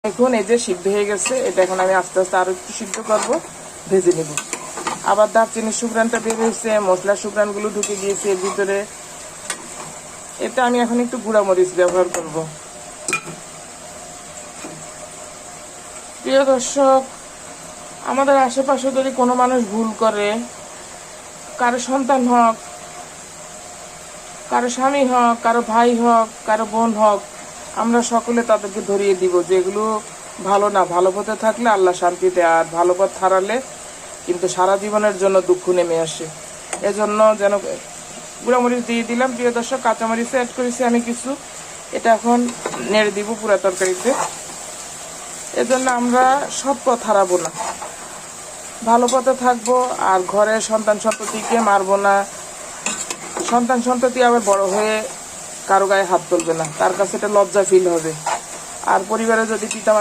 এখন এই যে সিদ্ধ হয়ে গেছে, এটা এখন আমি আস্তে আস্তে আরো একটু সিদ্ধ করবো, ভেজে নিব। আবার দারচিনির সুঘ্রাণটা বের হয়েছে, মশলার সুঘ্রাণগুলো ঢুকে গিয়েছে এর ভিতরে। এটা আমি এখন একটু গুঁড়া মরিচ ব্যবহার করব। প্রিয় দর্শক, আমাদের আশেপাশে যদি কোনো মানুষ ভুল করে, কারো সন্তান হোক, কারো স্বামী হোক, কারো ভাই হোক, কারো বোন হোক, আমরা সকলে তাদেরকে ধরিয়ে দিব যে এগুলো ভালো না। ভালো পথে থাকলে আল্লাহ শান্তি দেয়, আর ভালো পথ হারালে কিন্তু সারা জীবনের জন্য দুঃখ নেমে আসে। এজন্য যেন গুঁড়ামরিচ দিয়ে দিলাম। প্রিয় দর্শক, কাঁচামরিচ অ্যাড করেছি আমি কিছু, এটা এখন নেড়ে দিব পুরা তরকারিতে। এজন্য আমরা সৎ পথ হারাবো না, ভালো পথে থাকবো, আর ঘরের সন্তান সন্ততিকে মারবো না। সন্তান সন্ততি আবার বড় হয়ে কারো গায়ে হাত তুলবে না, তার কাছে এটা লজ্জা ফিল হবে। আর পরিবারে যদি পিতা